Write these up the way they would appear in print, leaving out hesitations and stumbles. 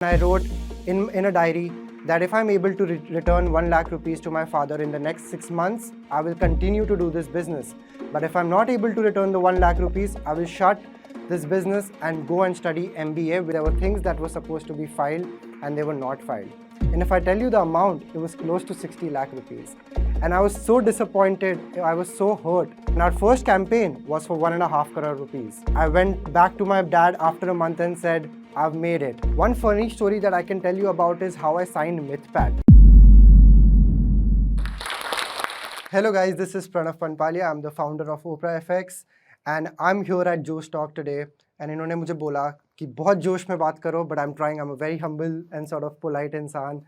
I wrote in a diary that if I'm able to return 1 lakh rupees to my father in the next 6 months, I will continue to do this business. But if I'm not able to return the 1 lakh rupees, I will shut this business and go and study MBA. There were things that were supposed to be filed and they were not filed. And if I tell you the amount, it was close to 60 lakh rupees. And I was so disappointed, I was so hurt. And our first campaign was for 1.5 crore rupees. I went back to my dad after a month and said, I've made it. One funny story that I can tell you about is how I signed MythPat. Hello guys, this is Pranav Panpalia. I'm the founder of OpraahFX and I'm here at Josh Talk today. And इन्होंने मुझे बोला कि बहुत जोश में बात करो, but I'm trying. I'm a very humble and sort of polite इंसान.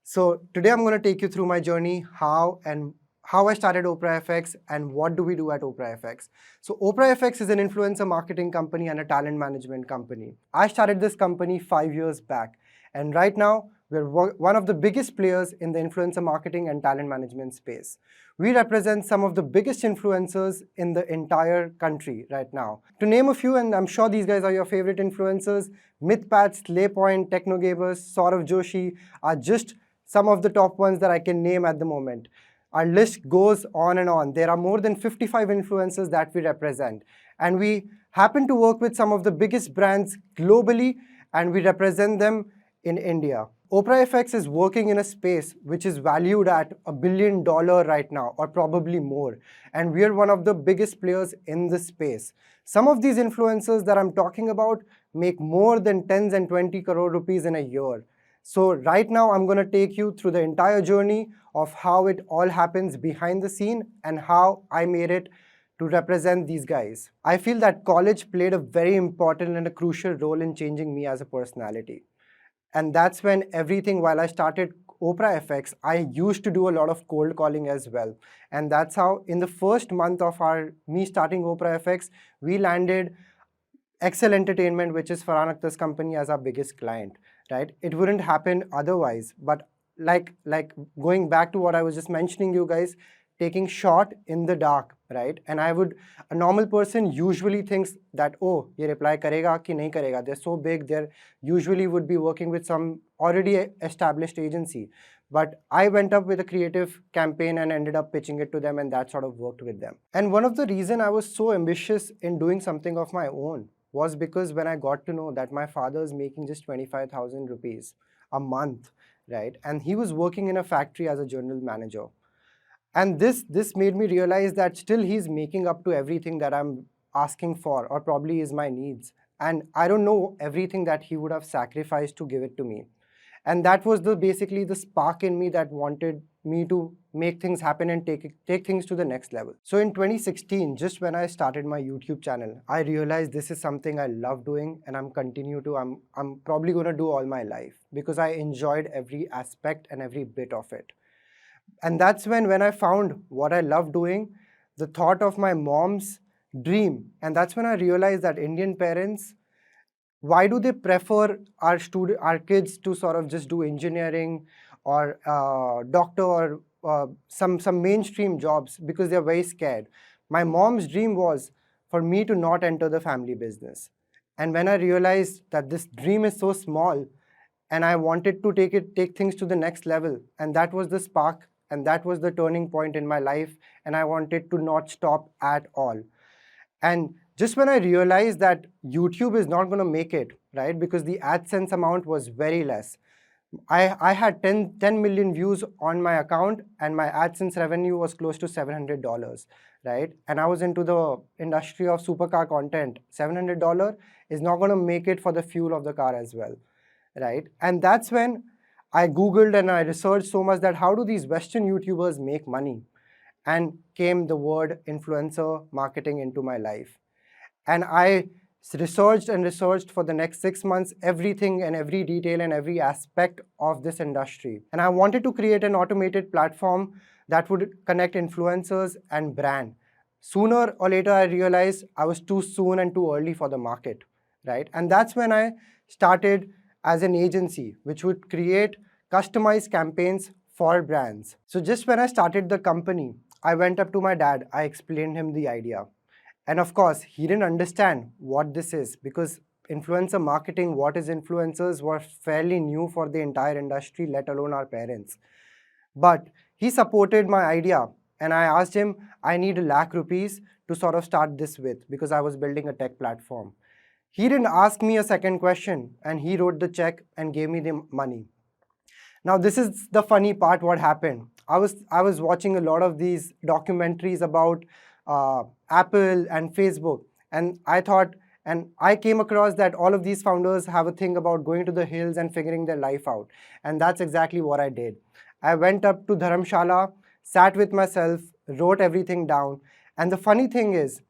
So today I'm going to take you through my journey, how I started OpraahFX and what do we do at OpraahFX. So OpraahFX is an influencer marketing company and a talent management company. I started this company 5 years back, and right now we're one of the biggest players in the influencer marketing and talent management space. We represent some of the biggest influencers in the entire country right now. To name a few, and I'm sure these guys are your favorite influencers, MythPat, Slaypoint, TechnoGavers, Saurav Joshi are just some of the top ones that I can name at the moment. Our list goes on and on. There are more than 55 influencers that we represent. And we happen to work with some of the biggest brands globally, and we represent them in India. OpraahFX is working in a space which is valued at $1 billion right now, or probably more. And we are one of the biggest players in this space. Some of these influencers that I'm talking about make more than 10 and 20 crore rupees in a year. So right now, I'm going to take you through the entire journey of how it all happens behind the scene and how I made it to represent these guys. I feel that college played a very important and a crucial role in changing me as a personality. And that's when everything, while I started OpraahFX, I used to do a lot of cold calling as well. And that's how in the first month of me starting OpraahFX, we landed Excel Entertainment, which is Farhan Akhtar's company, as our biggest client, right? It wouldn't happen otherwise. But like going back to what I was just mentioning, you guys, taking shot in the dark, right? And a normal person usually thinks that, oh, ye reply karega ki nahi karega. They're so big, they usually would be working with some already established agency. But I went up with a creative campaign and ended up pitching it to them, and that sort of worked with them. And one of the reasons I was so ambitious in doing something of my own was because when I got to know that my father is making just 25,000 rupees a month, right? And he was working in a factory as a general manager. And this made me realize that still he's making up to everything that I'm asking for, or probably is my needs. And I don't know everything that he would have sacrificed to give it to me. And that was basically the spark in me that wanted me to make things happen and take things to the next level. So in 2016, just when I started my YouTube channel, I realized this is something I love doing, and I'm probably going to do all my life because I enjoyed every aspect and every bit of it. And that's when I found what I love doing, the thought of my mom's dream. And that's when I realized that Indian parents, why do they prefer our kids to sort of just do engineering or doctor or some mainstream jobs? Because they're very scared. My mom's dream was for me to not enter the family business. And when I realized that this dream is so small and I wanted to take things to the next level, and that was the spark and that was the turning point in my life, and I wanted to not stop at all. And just when I realized that YouTube is not going to make it, right, because the AdSense amount was very less. I had 10 million views on my account, and my AdSense revenue was close to $700, right? And I was into the industry of supercar content. $700 is not going to make it for the fuel of the car as well, right? And that's when I Googled and I researched so much that how do these Western YouTubers make money? And came the word influencer marketing into my life. And I researched and researched for the next 6 months, everything and every detail and every aspect of this industry. And I wanted to create an automated platform that would connect influencers and brand. Sooner or later, I realized I was too soon and too early for the market, right? And that's when I started as an agency, which would create customized campaigns for brands. So just when I started the company, I went up to my dad, I explained him the idea. And of course, he didn't understand what this is because influencer marketing, what is influencers, was fairly new for the entire industry, let alone our parents. But he supported my idea, and I asked him, I need ₹1,00,000 to sort of start this with, because I was building a tech platform. He didn't ask me a second question, and he wrote the check and gave me the money. Now, this is the funny part, what happened. I was watching a lot of these documentaries about Apple and Facebook, and I came across that all of these founders have a thing about going to the hills and figuring their life out. And that's exactly what I did. I went up to Dharamshala, sat with myself, wrote everything down. And the funny thing is,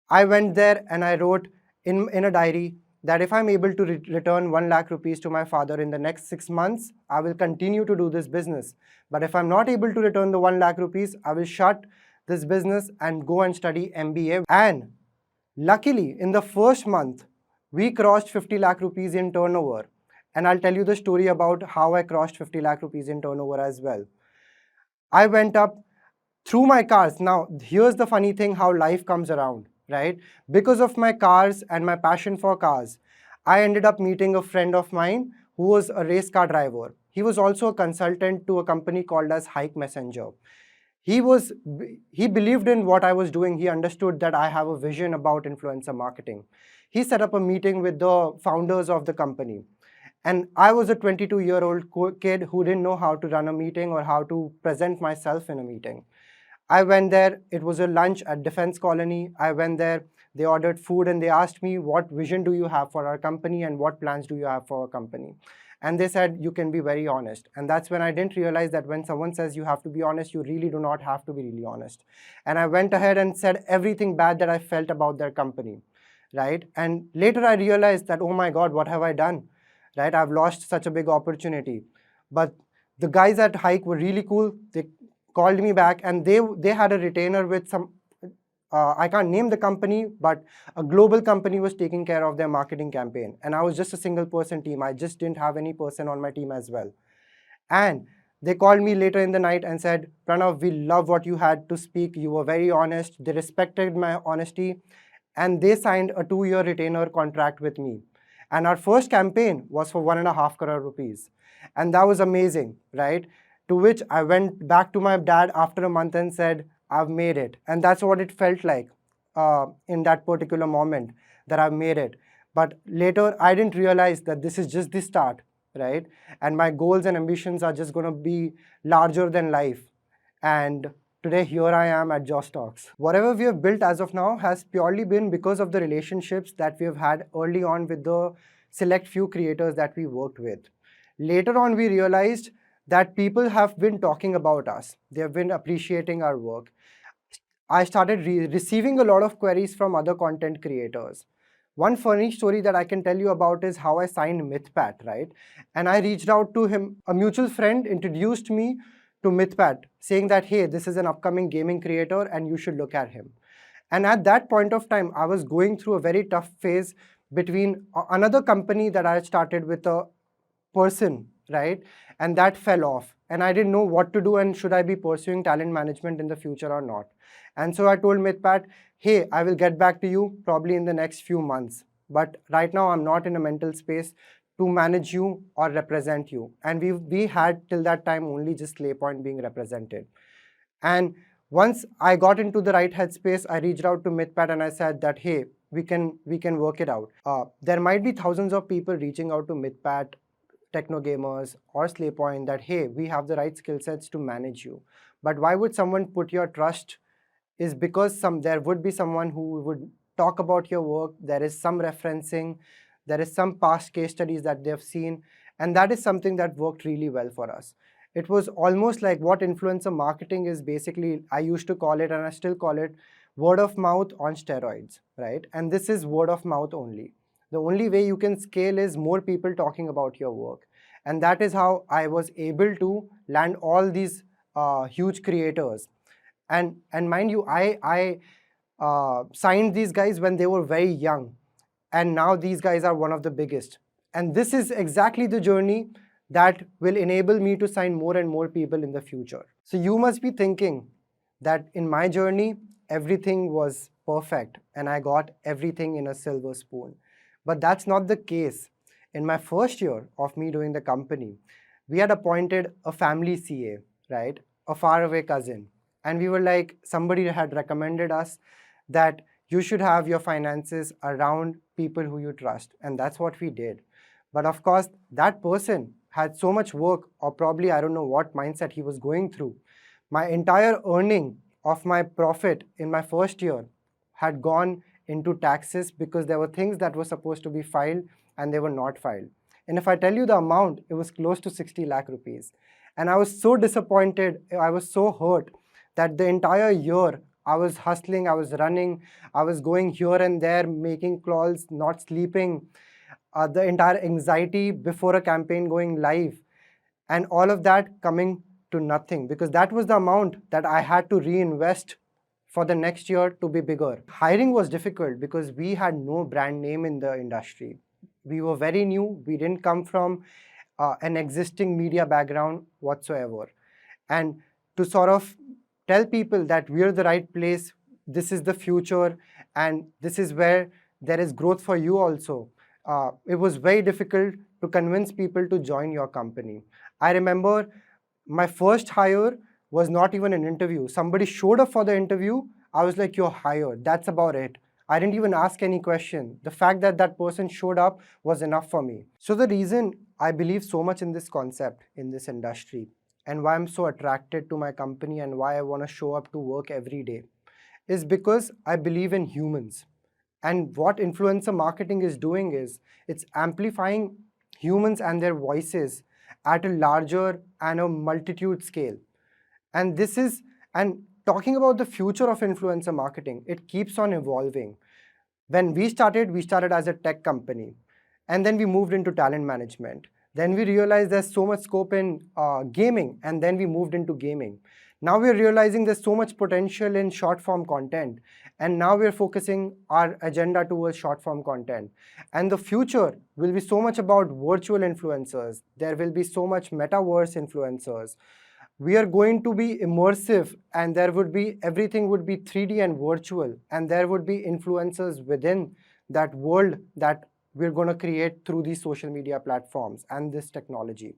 I went there and I wrote in a diary that if I'm able to return ₹1,00,000 to my father in the next 6 months, I will continue to do this business. But if I'm not able to return the ₹1,00,000, I will shut this business and go and study MBA. And luckily, in the first month, we crossed ₹50,00,000 in turnover. And I'll tell you the story about how I crossed ₹50,00,000 in turnover as well. I went up through my cars. Now, here's the funny thing, how life comes around, right? Because of my cars and my passion for cars, I ended up meeting a friend of mine who was a race car driver. He was also a consultant to a company called as Hike Messenger. He believed in what I was doing. He understood that I have a vision about influencer marketing. He set up a meeting with the founders of the company. And I was a 22-year-old kid who didn't know how to run a meeting or how to present myself in a meeting. I went there. It was a lunch at Defense Colony. I went there. They ordered food and they asked me, what vision do you have for our company and what plans do you have for our company? And they said, you can be very honest. And that's when I didn't realize that when someone says you have to be honest, you really do not have to be really honest. And I went ahead and said everything bad that I felt about their company, right? And later I realized that, oh my God, what have I done, right? I've lost such a big opportunity. But the guys at Hike were really cool. They called me back and they had a retainer with some, I can't name the company, but a global company was taking care of their marketing campaign. And I was just a single person team. I just didn't have any person on my team as well. And they called me later in the night and said, Pranav, we love what you had to speak. You were very honest. They respected my honesty. And they signed a 2-year retainer contract with me. And our first campaign was for ₹1.5 crore. And that was amazing, right? To which I went back to my dad after a month and said, I've made it. And that's what it felt like in that particular moment, that I've made it. But later, I didn't realize that this is just the start, right? And my goals and ambitions are just going to be larger than life. And today, here I am at Josh Talks. Whatever we have built as of now has purely been because of the relationships that we have had early on with the select few creators that we worked with. Later on, we realized that people have been talking about us. They have been appreciating our work. I started receiving a lot of queries from other content creators. One funny story that I can tell you about is how I signed MythPat, right? And I reached out to him. A mutual friend introduced me to MythPat, saying that, hey, this is an upcoming gaming creator and you should look at him. And at that point of time, I was going through a very tough phase between another company that I had started with a person, right? And that fell off. And I didn't know what to do and should I be pursuing talent management in the future or not. And so I told MythPat, hey, I will get back to you probably in the next few months. But right now I'm not in a mental space to manage you or represent you. And we had till that time only just Claypoint being represented. And once I got into the right headspace, I reached out to MythPat and I said that, hey, we can work it out. There might be thousands of people reaching out to MythPat, Techno Gamers or Slaypoint that, hey, we have the right skill sets to manage you. But why would someone put your trust? Is because there would be someone who would talk about your work. There is some referencing. There is some past case studies that they've seen. And that is something that worked really well for us. It was almost like what influencer marketing is basically, I used to call it and I still call it word of mouth on steroids, right? And this is word of mouth only. The only way you can scale is more people talking about your work. And that is how I was able to land all these huge creators. And mind you, I signed these guys when they were very young. And now these guys are one of the biggest. And this is exactly the journey that will enable me to sign more and more people in the future. So you must be thinking that in my journey, everything was perfect and I got everything in a silver spoon. But that's not the case. In my first year of me doing the company, we had appointed a family CA, right? A faraway cousin. And we were like, somebody had recommended us that you should have your finances around people who you trust. And that's what we did. But of course, that person had so much work, or probably I don't know what mindset he was going through. My entire earning of my profit in my first year had gone into taxes because there were things that were supposed to be filed and they were not filed. And if I tell you the amount, it was close to 60 lakh rupees. And I was so disappointed, I was so hurt that the entire year I was hustling, I was running, I was going here and there, making calls, not sleeping, the entire anxiety before a campaign going live, and all of that coming to nothing because that was the amount that I had to reinvest for the next year to be bigger. Hiring was difficult because we had no brand name in the industry. We were very new. We didn't come from an existing media background whatsoever. And to sort of tell people that we're the right place, this is the future, and this is where there is growth for you also. It was very difficult to convince people to join your company. I remember my first hire was not even an interview. Somebody showed up for the interview. I was like, you're hired. That's about it. I didn't even ask any question. The fact that that person showed up was enough for me. So the reason I believe so much in this concept, in this industry, and why I'm so attracted to my company and why I want to show up to work every day is because I believe in humans. And what influencer marketing is doing is it's amplifying humans and their voices at a larger and a multitude scale. And talking about the future of influencer marketing, it keeps on evolving. When we started as a tech company, and then we moved into talent management. Then we realized there's so much scope in gaming, and then we moved into gaming. Now we're realizing there's so much potential in short form content, and now we're focusing our agenda towards short form content. And the future will be so much about virtual influencers. There will be so much metaverse influencers. We are going to be immersive, and everything would be 3D and virtual, and there would be influencers within that world that we're going to create through these social media platforms and this technology.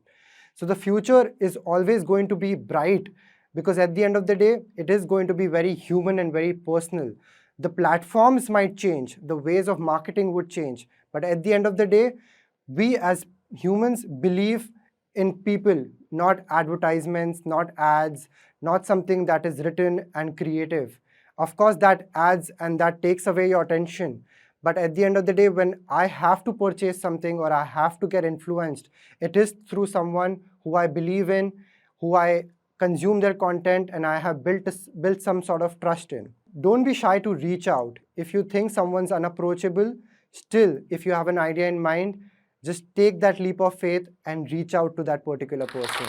So the future is always going to be bright because at the end of the day, it is going to be very human and very personal. The platforms might change, the ways of marketing would change, but at the end of the day, we as humans believe in people, not advertisements, not ads, not something that is written and creative. Of course, that adds and that takes away your attention. But at the end of the day, when I have to purchase something or I have to get influenced, it is through someone who I believe in, who I consume their content, and I have built some sort of trust in. Don't be shy to reach out. If you think someone's unapproachable, still, if you have an idea in mind, just take that leap of faith and reach out to that particular person.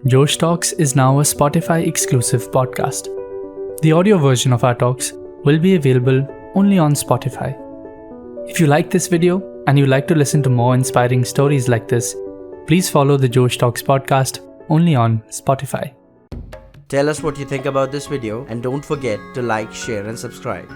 Josh Talks is now a Spotify exclusive podcast. The audio version of our talks will be available only on Spotify. If you like this video and you like to listen to more inspiring stories like this, please follow the Josh Talks podcast only on Spotify. Tell us what you think about this video and don't forget to like, share and subscribe.